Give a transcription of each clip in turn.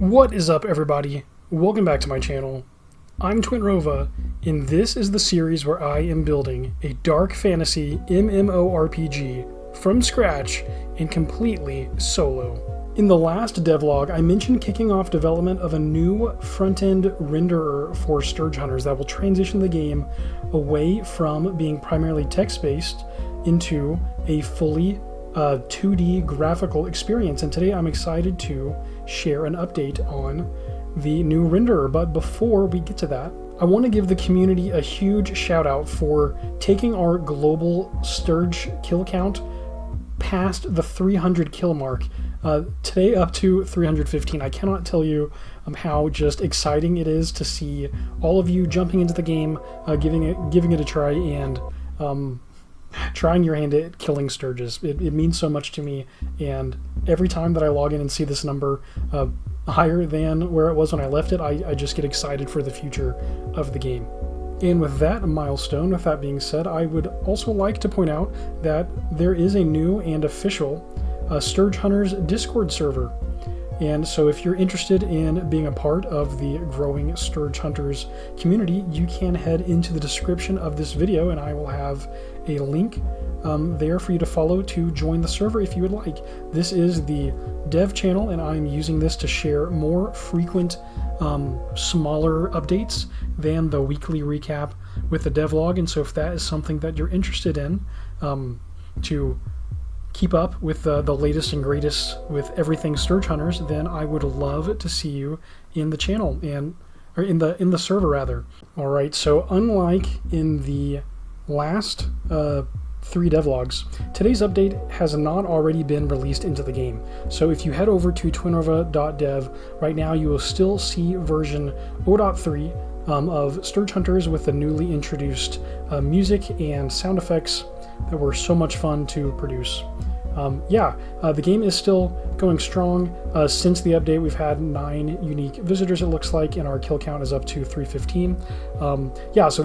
What is up, everybody? Welcome back to my channel. I'm Twinrova, and this is the series where I am building a dark fantasy MMORPG from scratch and completely solo. In the last devlog, I mentioned kicking off development of a new front-end renderer for Stirge hunters that will transition the game away from being primarily text-based into a fully 2D graphical experience, and today I'm excited to share an update on the new renderer. But before we get to that, I want to give the community a huge shout out for taking our global Stirge kill count past the 300 kill mark. Today up to 315. I cannot tell you how just exciting it is to see all of you jumping into the game, giving it a try, and trying your hand at killing Stirges. It means so much to me, and every time that I log in and see this number higher than where it was when I left it, I just get excited for the future of the game. And with that milestone, with that being said, I would also like to point out that there is a new and official Stirge Hunters Discord server. And so if you're interested in being a part of the growing Stirge Hunters community, you can head into the description of this video, and I will have a link there for you to follow to join the server if you would like. This is the dev channel, and I'm using this to share more frequent, smaller updates than the weekly recap with the devlog. And so if that is something that you're interested in, to keep up with the latest and greatest with everything Stirge Hunters, then I would love to see you in the channel, or in the server rather. All right, so unlike in the last 3 devlogs, today's update has not already been released into the game. So if you head over to twinrova.dev right now, you will still see version 0.3 of Stirge Hunters with the newly introduced music and sound effects that were so much fun to produce. The game is still going strong. Since the update, we've had 9 unique visitors, it looks like, and our kill count is up to 315. So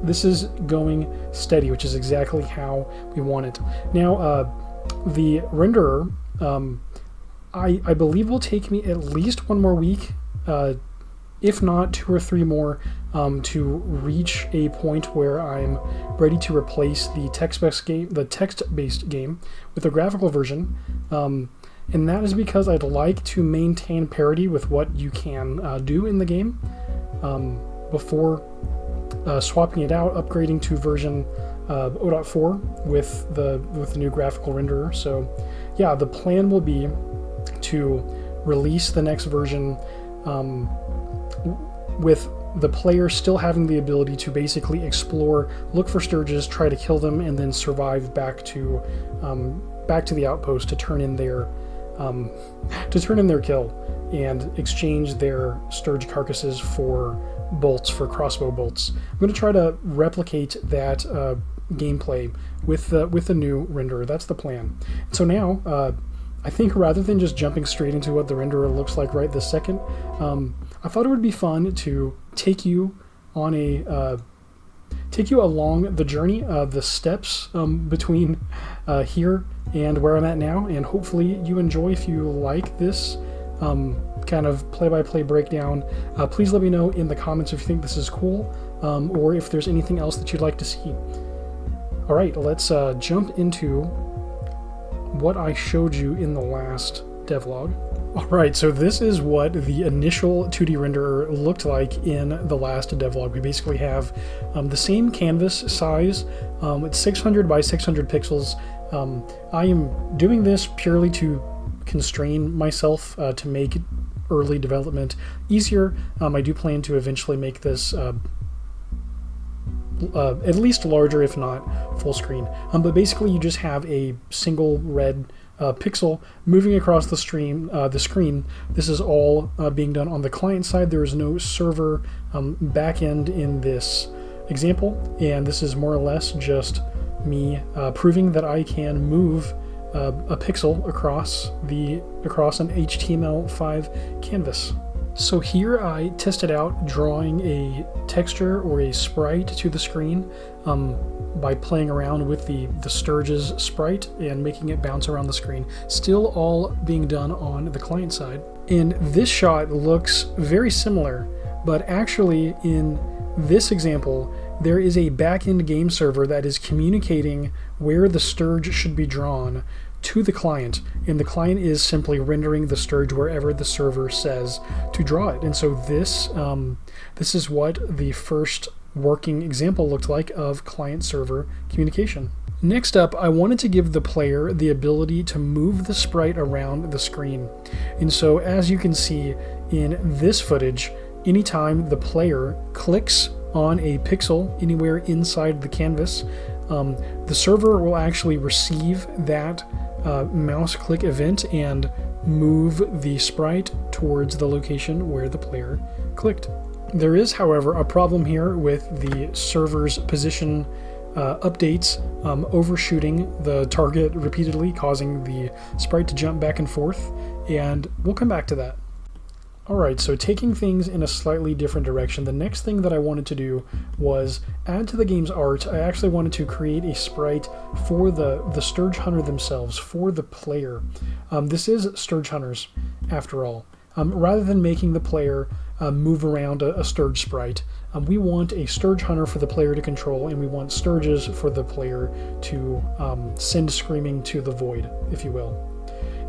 this is going steady, which is exactly how we want it. Now, the renderer, I believe will take me at least 1 more week, if not 2 or 3 more, to reach a point where I'm ready to replace the text-based game with a graphical version, and that is because I'd like to maintain parity with what you can do in the game before swapping it out, upgrading to version 0.4 with the new graphical renderer. So yeah, the plan will be to release the next version with the player still having the ability to basically explore, look for Stirges, try to kill them, and then survive back to the outpost to turn in their kill and exchange their Stirge carcasses for bolts, for crossbow bolts. I'm going to try to replicate that gameplay with the new renderer. That's the plan. So now, I think rather than just jumping straight into what the renderer looks like right this second, I thought it would be fun to take you on take you along the journey, the steps between here and where I'm at now, and hopefully you enjoy. If you like this kind of play-by-play breakdown, please let me know in the comments if you think this is cool, or if there's anything else that you'd like to see. All right, let's jump into what I showed you in the last devlog. Alright, so this is what the initial 2D renderer looked like in the last devlog. We basically have the same canvas size. It's 600 by 600 pixels. I am doing this purely to constrain myself to make early development easier. I do plan to eventually make this at least larger, if not full screen. But basically you just have a single red pixel moving across the screen. This is all being done on the client side. There is no server backend in this example, and this is more or less just me proving that I can move a pixel across an HTML5 canvas. So here I tested out drawing a texture or a sprite to the screen by playing around with the Stirge's sprite and making it bounce around the screen. Still all being done on the client side. And this shot looks very similar, but actually in this example, there is a back-end game server that is communicating where the Stirge should be drawn to the client, and the client is simply rendering the Stirge wherever the server says to draw it. And so this is what the first working example looked like of client-server communication. Next up, I wanted to give the player the ability to move the sprite around the screen. And so as you can see in this footage, anytime the player clicks on a pixel anywhere inside the canvas, the server will actually receive that mouse click event and move the sprite towards the location where the player clicked. There is, however, a problem here with the server's position updates overshooting the target repeatedly, causing the sprite to jump back and forth, and we'll come back to that. Alright, so taking things in a slightly different direction, the next thing that I wanted to do was add to the game's art. I actually wanted to create a sprite for the Stirge Hunter themselves, for the player. This is Stirge Hunters, after all. Rather than making the player move around a Stirge sprite, we want a Stirge Hunter for the player to control, and we want Stirges for the player to send screaming to the void, if you will.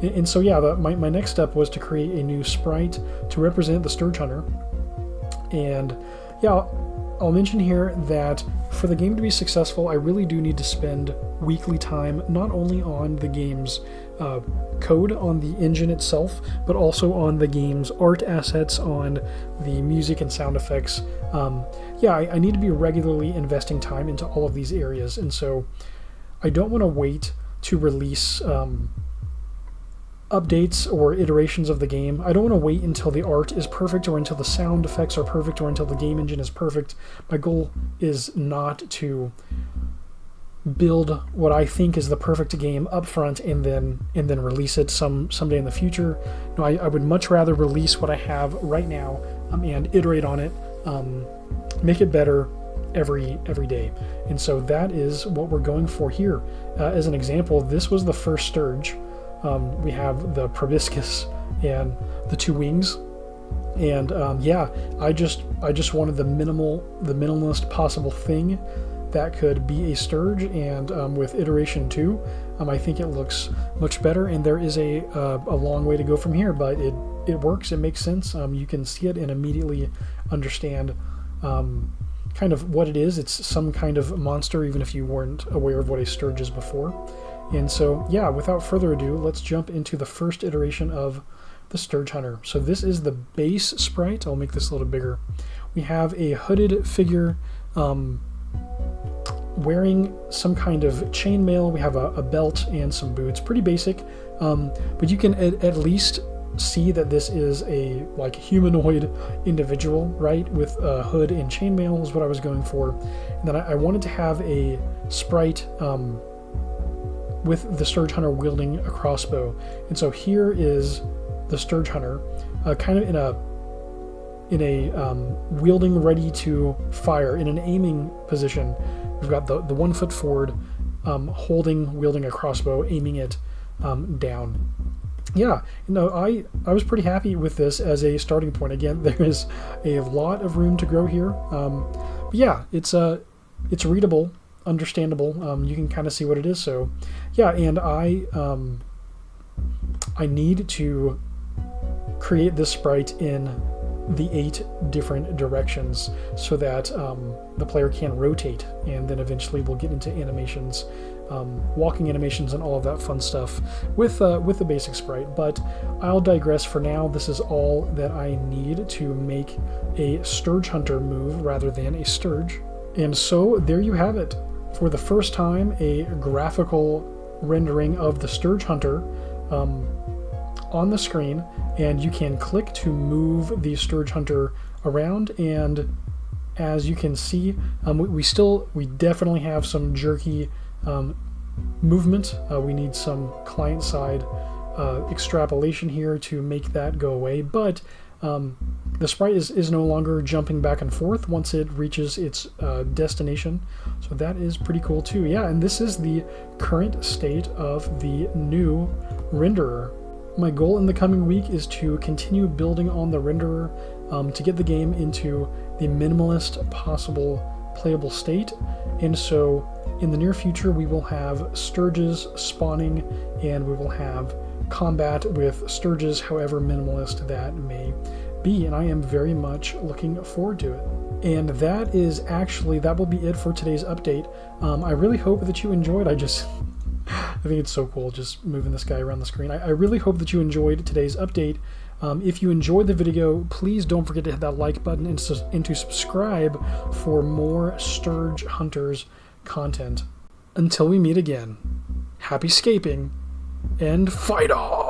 And so yeah, my next step was to create a new sprite to represent the Stirge Hunter. And yeah, I'll mention here that for the game to be successful, I really do need to spend weekly time not only on the game's code, on the engine itself, but also on the game's art assets, on the music and sound effects. Yeah, I need to be regularly investing time into all of these areas, and so I don't want to wait to release updates or iterations of the game. I don't want to wait until the art is perfect or until the sound effects are perfect or until the game engine is perfect. My goal is not to build what I think is the perfect game up front and then release it someday in the future. No, I would much rather release what I have right now and iterate on it, make it better every day. And so that is what we're going for here. As an example, this was the first Stirge. We have the proboscis and the two wings, and yeah, I just wanted the minimalist possible thing that could be a Stirge, and with iteration 2, I think it looks much better, and there is a long way to go from here, but it works, it makes sense. You can see it and immediately understand kind of what it is. It's some kind of monster, even if you weren't aware of what a Stirge is before. And so, yeah, without further ado, let's jump into the first iteration of the Stirge Hunter. So this is the base sprite. I'll make this a little bigger. We have a hooded figure wearing some kind of chainmail. We have a belt and some boots. Pretty basic, but you can at least see that this is a humanoid individual, right? With a hood and chainmail is what I was going for. And then I wanted to have a sprite with the Stirge Hunter wielding a crossbow. And so here is the Stirge Hunter, kind of in a wielding, ready to fire, in an aiming position. We've got the 1 foot forward, wielding a crossbow, aiming it down. Yeah, I was pretty happy with this as a starting point. Again, there is a lot of room to grow here. But yeah, it's readable, understandable. You can kind of see what it is. So yeah, and I need to create this sprite in the 8 different directions so that the player can rotate, and then eventually we'll get into animations, walking animations and all of that fun stuff with the basic sprite. But I'll digress for now. This is all that I need to make a Stirge Hunter move rather than a Stirge. And so there you have it. For the first time, a graphical rendering of the Stirge Hunter on the screen, and you can click to move the Stirge Hunter around, and as you can see, we definitely have some jerky movement. We need some client-side extrapolation here to make that go away, but the sprite is no longer jumping back and forth once it reaches its destination, so that is pretty cool too. Yeah, and this is the current state of the new renderer. My goal in the coming week is to continue building on the renderer to get the game into the minimalist possible playable state. And so in the near future, we will have Stirges spawning, and we will have combat with Stirges, however minimalist that may be. And I am very much looking forward to it. And that will be it for today's update. I really hope that you enjoyed. I think it's so cool just moving this guy around the screen. I really hope that you enjoyed today's update. If you enjoyed the video, please don't forget to hit that like button and to subscribe for more Stirge Hunters content. Until we meet again, happy scaping and fight on!